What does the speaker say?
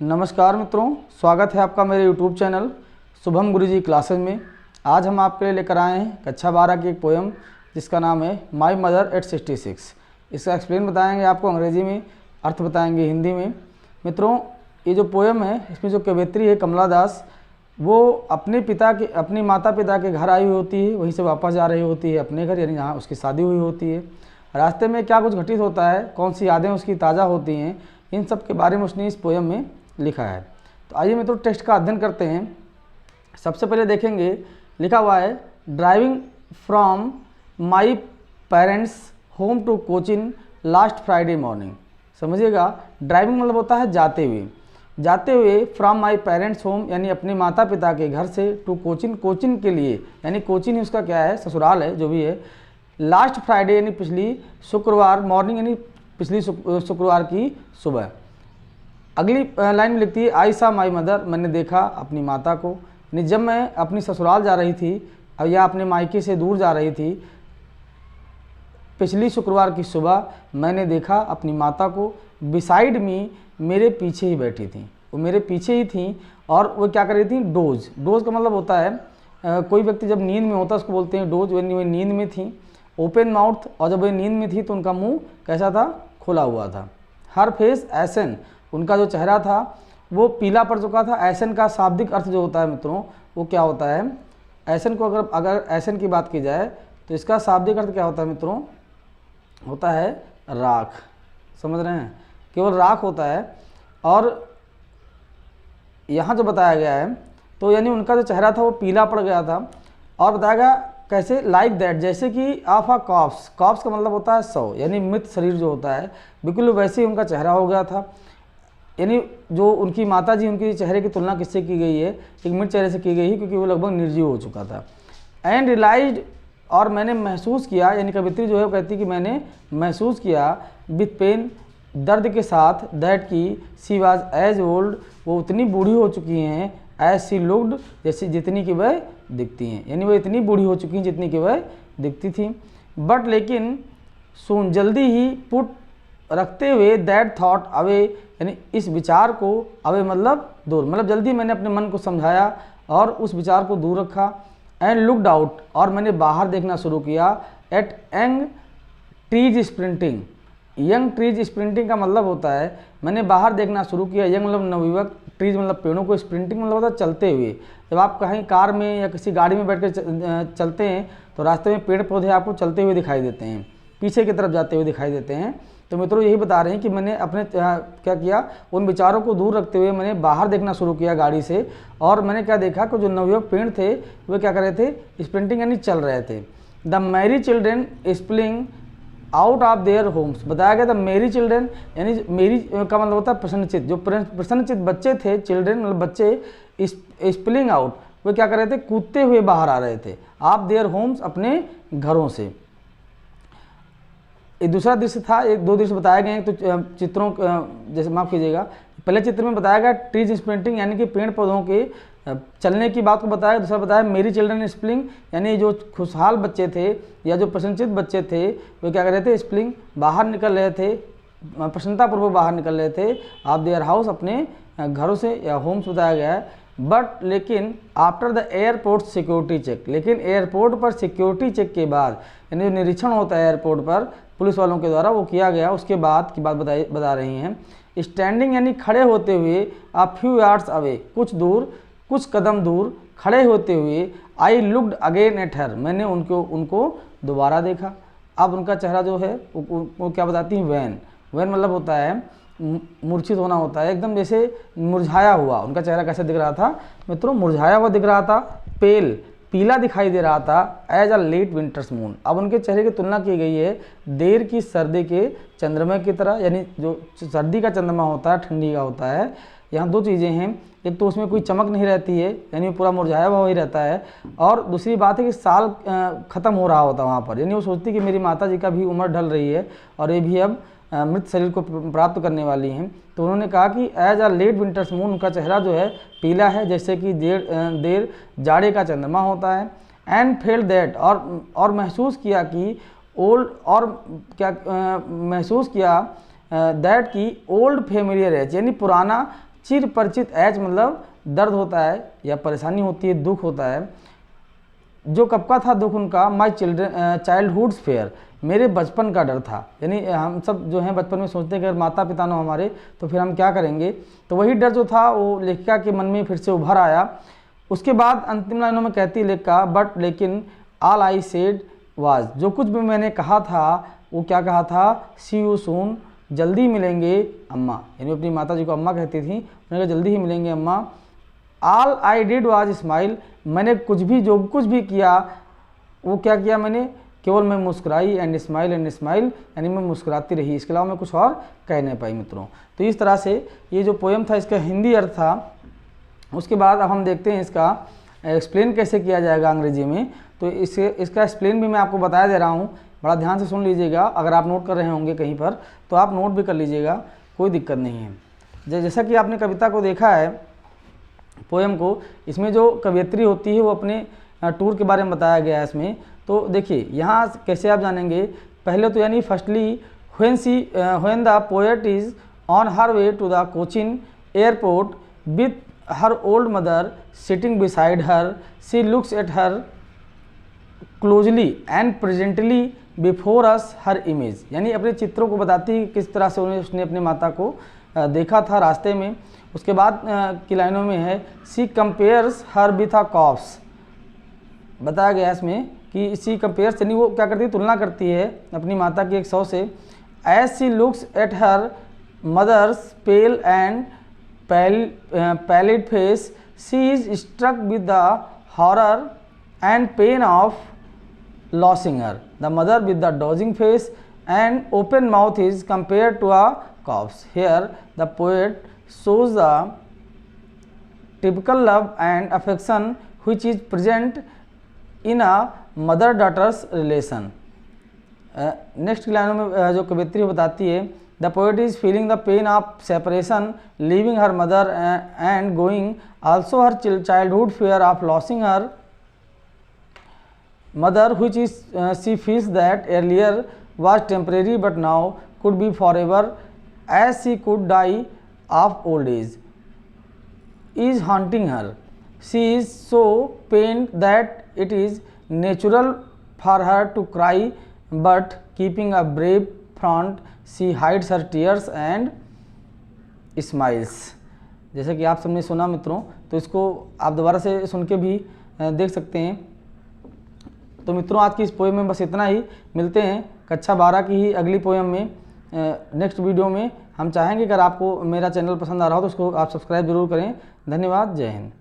नमस्कार मित्रों, स्वागत है आपका मेरे YouTube चैनल शुभम गुरुजी क्लासेज में। आज हम आपके लिए लेकर आए हैं कक्षा 12 की एक पोएम जिसका नाम है माई मदर एट 66। इसका एक्सप्लेन बताएंगे आपको अंग्रेजी में, अर्थ बताएंगे हिंदी में। मित्रों, ये जो पोएम है इसमें जो कवयित्री है कमला दास, वो अपनी माता पिता के घर आई हुई होती है, वहीं से वापस जा रही होती है अपने घर, यानी जहाँ उसकी शादी हुई होती है। रास्ते में क्या कुछ घटित होता है, कौन सी यादें उसकी ताज़ा होती हैं, इन सब के बारे में उसने इस पोएम में लिखा है। तो आइए मित्रों टेक्स्ट का अध्ययन करते हैं। सबसे पहले देखेंगे, लिखा हुआ है driving from my parents home to Cochin last Friday morning. समझिएगा, ड्राइविंग मतलब होता है जाते हुए फ्रॉम माई पेरेंट्स होम यानी अपने माता पिता के घर से, टू कोचिन कोचिन के लिए, यानी कोचिन ही उसका क्या है, ससुराल है जो भी है। लास्ट फ्राइडे यानी पिछली शुक्रवार, मॉर्निंग यानी पिछली शुक्रवार की सुबह। अगली लाइन में लिखती है आई सा माई मदर, मैंने देखा अपनी माता को। यानी जब मैं अपनी ससुराल जा रही थी या अपने मायके से दूर जा रही थी, पिछली शुक्रवार की सुबह मैंने देखा अपनी माता को। बिसाइड मी, मेरे पीछे ही बैठी थी, वो मेरे पीछे ही थी। और वो क्या कर रही थी, डोज का मतलब होता है कोई व्यक्ति जब नींद में होता है उसको बोलते हैं डोज। वे नींद में थी। ओपन माउथ, और जब वे नींद में थी तो उनका मुंह कैसा था, खुला हुआ था। हर फेस एसन, उनका जो चेहरा था वो पीला पड़ चुका था। एसन का शाब्दिक अर्थ जो होता है मित्रों, वो क्या होता है, एसन को अगर एसन की बात की जाए तो इसका शाब्दिक अर्थ क्या होता है मित्रों, होता है राख। समझ रहे हैं, केवल राख होता है। और यहाँ जो बताया गया है तो यानी उनका जो चेहरा था वो पीला पड़ गया था। और बताया गया कैसे, लाइक दैट, जैसे कि ऑफ अ कॉप्स। कॉप्स का मतलब होता है शव, यानी मृत शरीर जो होता है, बिल्कुल वैसे ही उनका चेहरा हो गया था। यानी जो उनकी माता जी, उनके चेहरे की तुलना किससे की गई है, एक मृत चेहरे से की गई है, क्योंकि वो लगभग निर्जीव हो चुका था। एंड रियलाइज्ड, और मैंने महसूस किया, यानी कवित्री जो है वो कहती कि मैंने महसूस किया विथ पेन, दर्द के साथ, दैट की सी वाज एज ओल्ड, वो उतनी बूढ़ी हो चुकी हैं, एज सी लुक्ड, जैसे जितनी कि वह दिखती हैं। यानी वो इतनी बूढ़ी हो चुकी हैं जितनी कि वह दिखती थी। बट लेकिन सुन, जल्दी ही, पुट रखते हुए, दैट थॉट अवे, यानी इस विचार को, अवे मतलब दूर, मतलब जल्दी मैंने अपने मन को समझाया और उस विचार को दूर रखा। एंड लुकड आउट, और मैंने बाहर देखना शुरू किया। Eight young trees sprinting, young trees sprinting का मतलब होता है मैंने बाहर देखना शुरू किया। यंग मतलब नवयुवक, ट्रीज मतलब पेड़ों को, स्प्रिंटिंग मतलब होता है चलते हुए। जब आप कहीं कार में या किसी गाड़ी में बैठ कर चलते हैं तो रास्ते में पेड़ पौधे आपको चलते हुए दिखाई देते हैं, पीछे की तरफ जाते हुए दिखाई देते हैं। तो मित्रों यही बता रहे हैं कि मैंने अपने क्या किया, उन विचारों को दूर रखते हुए मैंने बाहर देखना शुरू किया गाड़ी से। और मैंने क्या देखा कि जो नवयुवक पेड़ थे वे क्या कर रहे थे, स्प्रिंटिंग यानी चल रहे थे। The merry children spilling out of their homes, बताया गया था मेरी चिल्ड्रेन, यानी मेरी का मतलब होता है प्रसन्नचित। जो प्रसन्नचित बच्चे थे, चिल्ड्रेन मतलब बच्चे, स्प्लिंग आउट, वे क्या कर रहे थे, कूदते हुए बाहर आ रहे थे, ऑफ देयर होम्स, अपने घरों से। एक दूसरा दृश्य था, एक दो दृश्य बताए गए हैं। तो चित्रों, जैसे माफ़ कीजिएगा, पहले चित्र में बताया गया ट्रीज स्प्रिंटिंग यानी कि पेड़ पौधों के चलने की बात को बताया। दूसरा बताया मेरी चिल्ड्रन स्प्लिंग, यानी जो खुशहाल बच्चे थे या जो प्रसन्नचित बच्चे थे वे क्या कर रहे थे, स्प्लिंग, बाहर निकल रहे थे, प्रसन्नतापूर्वक बाहर निकल रहे थे, ऑफ देयर हाउस, अपने घरों से या होम्स बताया गया है। बट लेकिन after the airport security check, लेकिन एयरपोर्ट पर सिक्योरिटी चेक के बाद, यानी जो निरीक्षण होता है एयरपोर्ट पर पुलिस वालों के द्वारा, वो किया गया, उसके बाद की बात बता रही हैं। स्टैंडिंग यानी खड़े होते हुए, अ फ्यू यार्ड्स अवे, कुछ दूर, कुछ कदम दूर, खड़े होते हुए, I looked again at her, मैंने उनको दोबारा देखा। अब उनका चेहरा जो है वो क्या बताती हैं, वैन मतलब होता है मूर्छित होना होता है, एकदम जैसे मुरझाया हुआ। उनका चेहरा कैसे दिख रहा था मित्रों, मुरझाया हुआ दिख रहा था, पेल, पीला दिखाई दे रहा था, as a late winter's moon. अब उनके चेहरे की तुलना की गई है देर की सर्दी के चंद्रमा की तरह, यानी जो सर्दी का चंद्रमा होता है ठंडी का होता है। यहाँ दो चीज़ें हैं, एक तो उसमें कोई चमक नहीं रहती है, यानी वो पूरा मुरझाया हुआ ही रहता है। और दूसरी बात है कि साल ख़त्म हो रहा होता है वहाँ पर, यानी वो सोचती कि मेरी माता जी का भी उम्र ढल रही है और ये भी अब मृत शरीर को प्राप्त करने वाली हैं। तो उन्होंने कहा कि as a late winter's moon, उनका चेहरा जो है पीला है जैसे कि देर जाड़े का चंद्रमा होता है। एंड फेल्ट दैट, और महसूस किया कि ओल्ड, और क्या महसूस किया दैट की ओल्ड फेमिलियर एज, यानी पुराना चिर परिचित, एच मतलब दर्द होता है या परेशानी होती है, दुख होता है। जो कब का था दुख उनका, माई चाइल्डहुड्स फेयर, मेरे बचपन का डर था। यानी हम सब जो हैं बचपन में सोचते हैं कि अगर माता पिता ना हमारे तो फिर हम क्या करेंगे, तो वही डर जो था वो लेखिका के मन में फिर से उभर आया। उसके बाद अंतिम लाइनों में कहती लेखिका, बट लेकिन ऑल आई सेड वाज, जो कुछ भी मैंने कहा था वो क्या कहा था, सी यू सून, जल्दी मिलेंगे अम्मा। यानी अपनी माता जी को अम्मा कहती थी, उन्होंने कहा जल्दी ही मिलेंगे अम्मा। All I did was smile, मैंने जो कुछ भी किया वो क्या किया मैंने, केवल मैं मुस्कुराई, एंड स्माइल यानी मैं मुस्कुराती रही, इसके अलावा मैं कुछ और कह नहीं पाई मित्रों। तो इस तरह से ये जो पोएम था इसका हिंदी अर्थ था। उसके बाद अब हम देखते हैं इसका एक्सप्लेन कैसे किया जाएगा अंग्रेजी में। तो इसका एक्सप्लेन भी मैं आपको बता दे रहा हूँ, बड़ा ध्यान से सुन लीजिएगा। अगर आप नोट कर रहे होंगे कहीं पर तो आप नोट भी कर लीजिएगा, कोई दिक्कत नहीं है। जैसा कि आपने कविता को देखा है, पोएम को, इसमें जो कवियत्री होती है वो अपने टूर के बारे में बताया गया है इसमें। तो देखिए यहाँ कैसे आप जानेंगे, पहले तो यानी firstly when the poet is on her way to the Cochin airport with her old mother sitting beside her, she looks at her closely and presently before us her image, यानी अपने चित्रों को बताती है किस तरह से उसने अपने माता को देखा था रास्ते में। उसके बाद की लाइनों में है, she compares her with a cops, बताया गया इसमें कि सी कंपेयर्स यानी वो क्या करती है, तुलना करती है अपनी माता की एक शव से। As she looks at her mother's pale and pallid face, she is struck with the horror and pain of losing her. The mother with the dodging face and open mouth is compared to a corpse. Here the poet shows the typical love and affection which is present in a mother daughter's relation. Next लाइनों में जो कवित्री बताती है, the poet is feeling the pain of separation, leaving her mother and going, also her childhood fear of losing her mother, which is she feels that earlier was temporary but now could be forever, as she could die of old age, is haunting her. She is so pained that it is natural for her to cry, but keeping a brave front, she hides her tears and smiles. जैसे कि आप सबने सुना मित्रों, तो इसको आप दोबारा से सुन के भी देख सकते हैं। तो मित्रों आज की इस पोएम में बस इतना ही। मिलते हैं कक्षा 12 की ही अगली पोएम में नेक्स्ट वीडियो में। हम चाहेंगे अगर आपको मेरा चैनल पसंद आ रहा हो तो उसको आप सब्सक्राइब जरूर करें। धन्यवाद, जय हिंद।